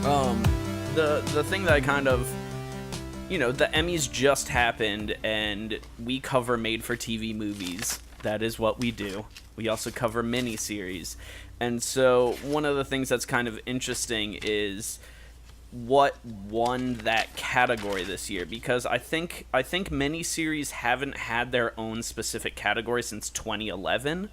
Um, the thing that I kind of, the Emmys just happened, and we cover made-for-TV movies. That is what we do. We also cover miniseries. And so one of the things that's kind of interesting is what won that category this year, because I think miniseries haven't had their own specific category since 2011.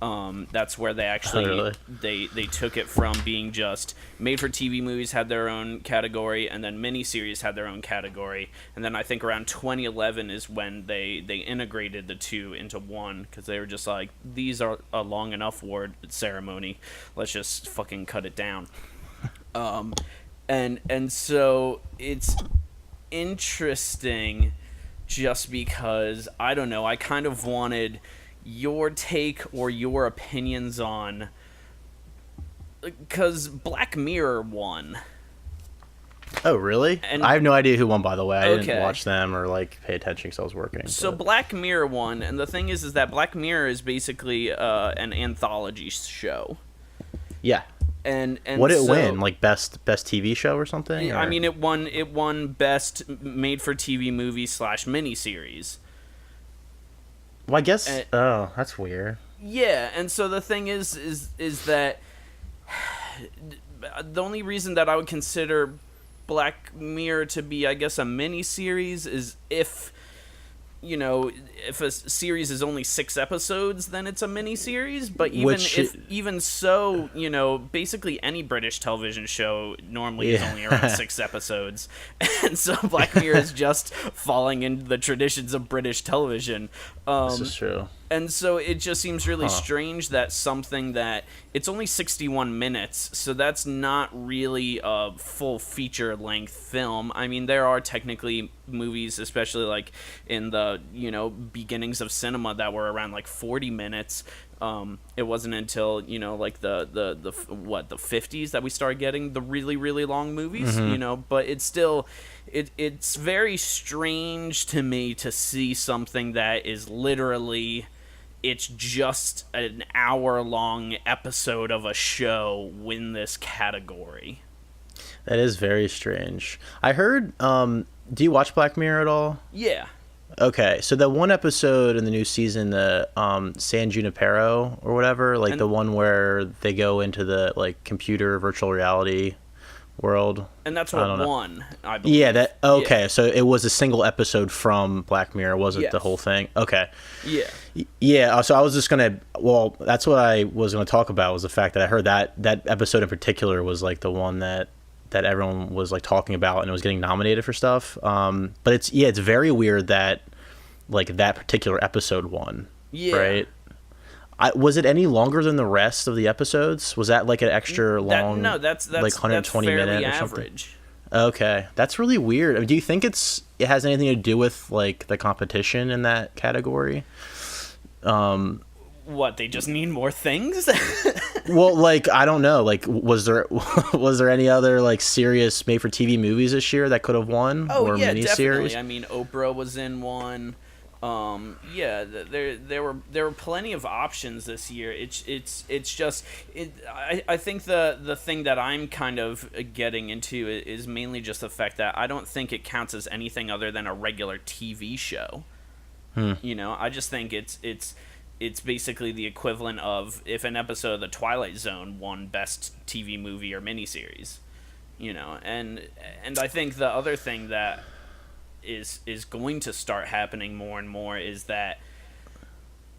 That's where they actually they took it from being just made-for-TV movies had their own category, and then miniseries had their own category, and then I think around 2011 is when they integrated the two into one, because they were just like, these are a long enough award ceremony, let's just fucking cut it down. And so it's interesting just because, I don't know, I kind of wanted your take or your opinions on, because Black Mirror won. Oh, really? And I have no idea who won, by the way. I didn't watch them or pay attention because I was working. So Black Mirror won, and the thing is that Black Mirror is basically an anthology show. Yeah. And what did it win? Best TV show or something? I mean, it won best made for TV movie / miniseries. Well, I guess. Oh, that's weird. Yeah, and so the thing is that the only reason that I would consider Black Mirror to be, I guess, a miniseries is if a series is only 6 episodes, then it's a miniseries. But even so, basically any British television show normally is only around 6 episodes, and so Black Mirror is just falling into the traditions of British television. This is true. And so it just seems really strange that something that it's only 61 minutes, so that's not really a full feature-length film. I mean, there are technically movies, especially in the beginnings of cinema, that were around 40 minutes. It wasn't until the 50s that we started getting the really, really long movies. Mm-hmm. But it's still it's very strange to me to see something that is literally, it's just an hour-long episode of a show win this category. That is very strange. I heard, do you watch Black Mirror at all? Yeah. Okay, so the one episode in the new season, the San Junipero or whatever, the one where they go into the computer virtual reality world. And that's what won, I believe. Yeah, so it was a single episode from Black Mirror, wasn't the whole thing? Okay. Yeah. Yeah, so I was just that's what I was going to talk about, was the fact that I heard that episode in particular was the one that everyone was talking about, and it was getting nominated for stuff. But it's very weird that that particular episode won. Yeah. Right? Was it any longer than the rest of the episodes? Was that an extra long? No, that's 120 that's minute or average. Something? Okay, that's really weird. I mean, do you think it has anything to do with the competition in that category? What, they just need more things? Well, I don't know. Was there any other serious made for TV movies this year that could have won? Oh, or yeah, miniseries? definitely. I mean, Oprah was in one. There were plenty of options this year. It's just I think the thing that I'm kind of getting into is mainly just the fact that I don't think it counts as anything other than a regular TV show. I just think it's basically the equivalent of if an episode of The Twilight Zone won Best TV Movie or Miniseries, and I think the other thing that is going to start happening more and more is that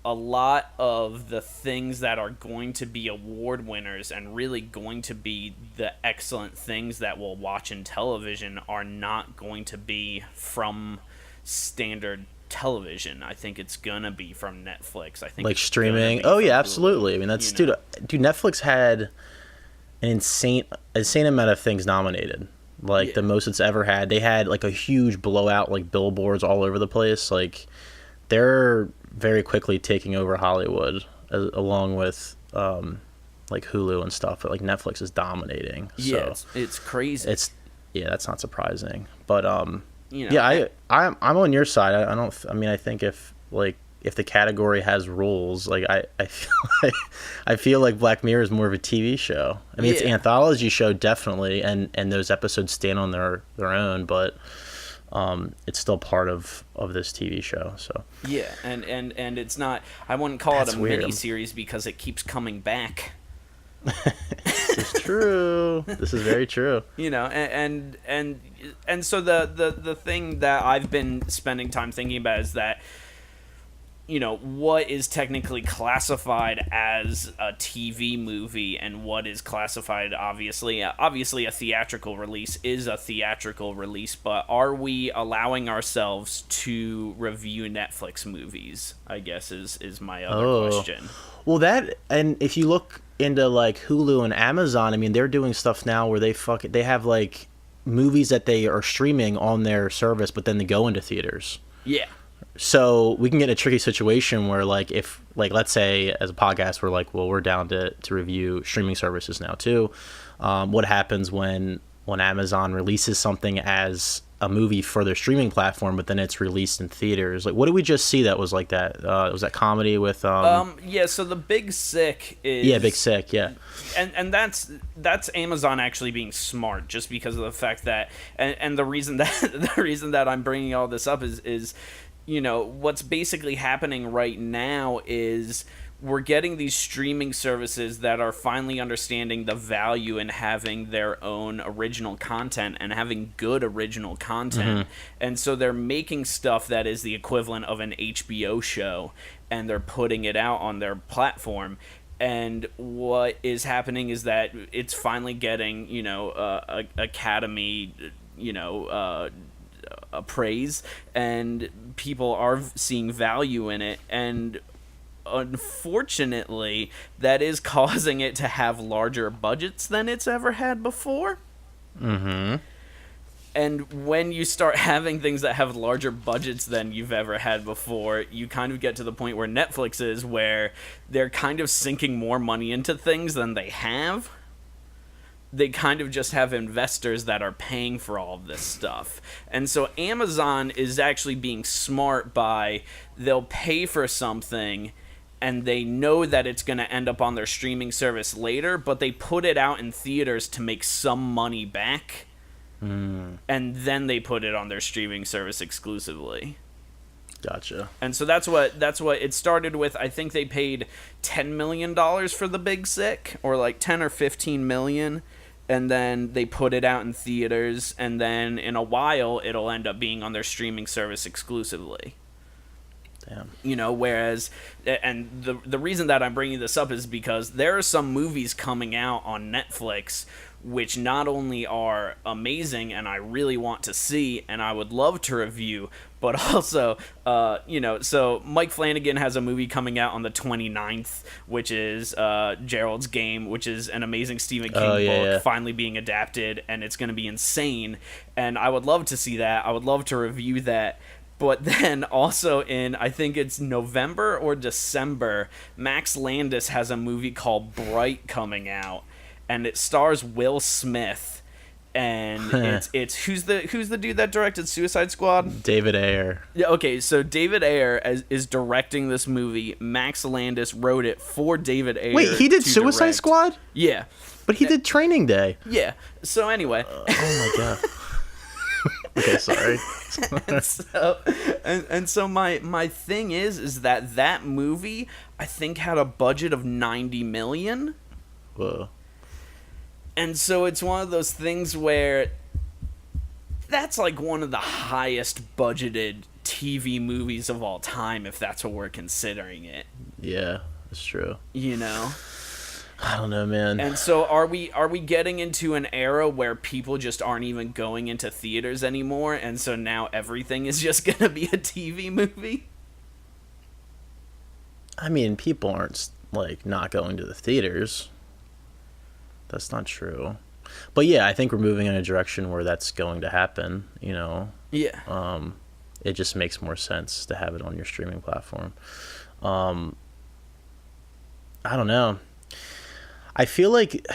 a lot of the things that are going to be award winners and really going to be the excellent things that we'll watch in television are not going to be from standard television. I think it's gonna be from Netflix. I think streaming. Oh yeah, absolutely. I mean, that's dude. Netflix had an insane amount of things nominated. The most it's ever had. They had a huge blowout, billboards all over the place. They're very quickly taking over Hollywood, along with Hulu and stuff. But Netflix is dominating. Yeah, so it's crazy. That's not surprising. But I'm on your side. I think if if the category has rules, like I feel I feel like Black Mirror is more of a TV show. I mean, it's an anthology show definitely, and those episodes stand on their own, but it's still part of this TV show. So yeah, and it's not. I wouldn't call That's it a weird. mini series because it keeps coming back. This is true. This is very true. You know, and so the thing that I've been spending time thinking about is that, you know, what is technically classified as a TV movie and what is classified, obviously a theatrical release is a theatrical release, but are we allowing ourselves to review Netflix movies, I guess is my other question. Well, that, and if you look into like Hulu and Amazon, I mean, they're doing stuff now where they have like movies that they are streaming on their service, but then they go into theaters. Yeah. So we can get in a tricky situation where, like, if, like, let's say as a podcast, we're like, well, we're down to review streaming services now too. What happens when Amazon releases something as a movie for their streaming platform, but then it's released in theaters? Like, what did we just see that was like that? Was that comedy with? Yeah. So The Big Sick is. Yeah, Big Sick. Yeah. And that's Amazon actually being smart, just because of the fact that, and the reason that I'm bringing all this up is, you know, what's basically happening right now is we're getting these streaming services that are finally understanding the value in having their own original content and having good original content. And so they're making stuff that is the equivalent of an HBO show, and they're putting it out on their platform. And what is happening is that it's finally getting, you know, Academy, you know, praise, and people are seeing value in it, and unfortunately that is causing it to have larger budgets than it's ever had before. And when you start having things that have larger budgets than you've ever had before, you kind of get to the point where Netflix is, where they're kind of sinking more money into things than they have. They kind of just have investors that are paying for all of this stuff. And so Amazon is actually being smart by, they'll pay for something and they know that it's going to end up on their streaming service later, but they put it out in theaters to make some money back. And then they put it on their streaming service exclusively. Gotcha. And so that's what it started with. I think they paid $10 million for The Big Sick, or like 10 or 15 million. And then they put it out in theaters, and then in a while it'll end up being on their streaming service exclusively. Damn. You know, whereas, and the reason that I'm bringing this up is because there are some movies coming out on Netflix which not only are amazing and I really want to see and I would love to review, but also, you know, so Mike Flanagan has a movie coming out on the 29th, which is Gerald's Game, which is an amazing Stephen King book finally being adapted, and it's going to be insane, and I would love to see that. I would love to review that. But then also in, I think it's November or December, Max Landis has a movie called Bright coming out, and it stars Will Smith, and it's who's the dude that directed Suicide Squad? David Ayer. Yeah, okay, so David Ayer is directing this movie. Max Landis wrote it for David Ayer. Wait, he did Suicide direct. Squad? Yeah. But he did Training Day. Yeah. So anyway. Oh my god. Okay, sorry. and so my thing is that movie, I think, had a budget of $90 million. Whoa. And so it's one of those things where that's like one of the highest budgeted TV movies of all time, if that's what we're considering it. Yeah, that's true. You know? I don't know, man. And so are we getting into an era where people just aren't even going into theaters anymore, and so now everything is just going to be a TV movie? I mean, people aren't, like, not going to the theaters. That's not true. But yeah, I think we're moving in a direction where that's going to happen, you know? Yeah. It just makes more sense to have it on your streaming platform. I don't know. I feel like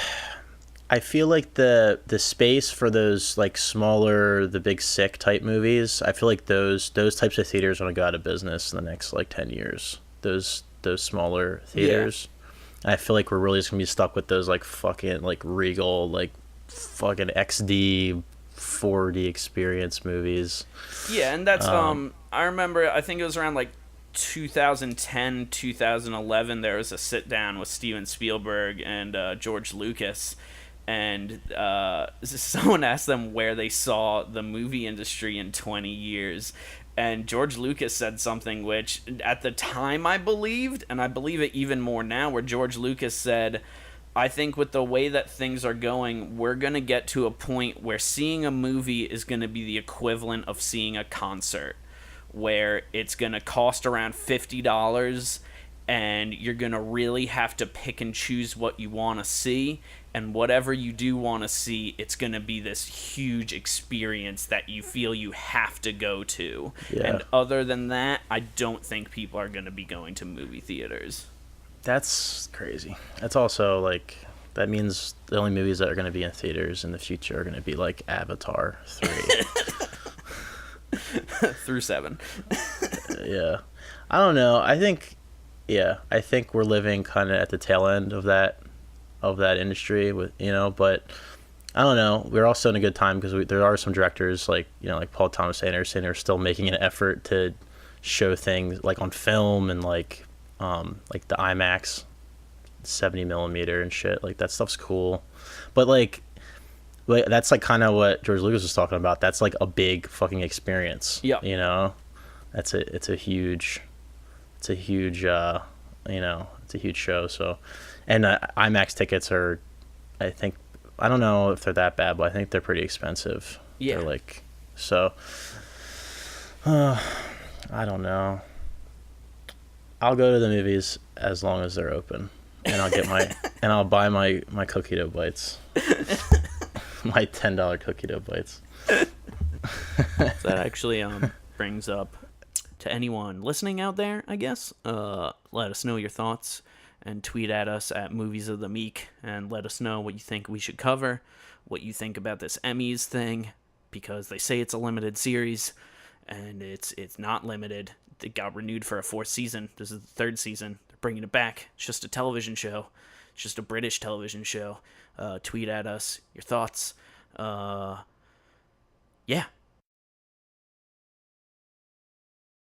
I feel like the space for those like smaller, the Big Sick type movies, I feel like those types of theaters are gonna go out of business in the next like 10 years. Those smaller Yeah. theaters. And I feel like we're really just gonna be stuck with those like fucking like Regal like fucking XD 4D experience movies. Yeah, and that's I remember I think it was around like 2010, 2011 there was a sit down with Steven Spielberg and George Lucas, and someone asked them where they saw the movie industry in 20 years, and George Lucas said something which at the time I believed, and I believe it even more now, where George Lucas said, I think with the way that things are going, we're going to get to a point where seeing a movie is going to be the equivalent of seeing a concert, where it's going to cost around $50 and you're going to really have to pick and choose what you want to see. And whatever you do want to see, it's going to be this huge experience that you feel you have to go to. Yeah. And other than that, I don't think people are going to be going to movie theaters. That's crazy. That's also like that means the only movies that are going to be in theaters in the future are going to be like Avatar 3. Through 7. Yeah. I don't know. I think we're living kind of at the tail end of that industry with, but I don't know. We're also in a good time because there are some directors like, like Paul Thomas Anderson are still making an effort to show things like on film and like the IMAX 70 millimeter and shit. Like that stuff's cool. But like that's like kind of what George Lucas was talking about. That's like a big fucking experience. Yeah. It's a huge it's a huge show. So, and IMAX tickets are, I don't know if they're that bad, but I think they're pretty expensive. Yeah. They're like, so, I don't know. I'll go to the movies as long as they're open, and I'll get and I'll buy my cookie dough bites, my $10 cookie dough bites. That actually brings up, to anyone listening out there, I guess, let us know your thoughts and tweet at us at Movies of the Meek and let us know what you think we should cover, what you think about this Emmys thing, because they say it's a limited series and it's not limited. It got renewed for a 4th season. This is the 3rd season. They're bringing it back. It's just a television show. It's just a British television show. Tweet at us your thoughts. Yeah,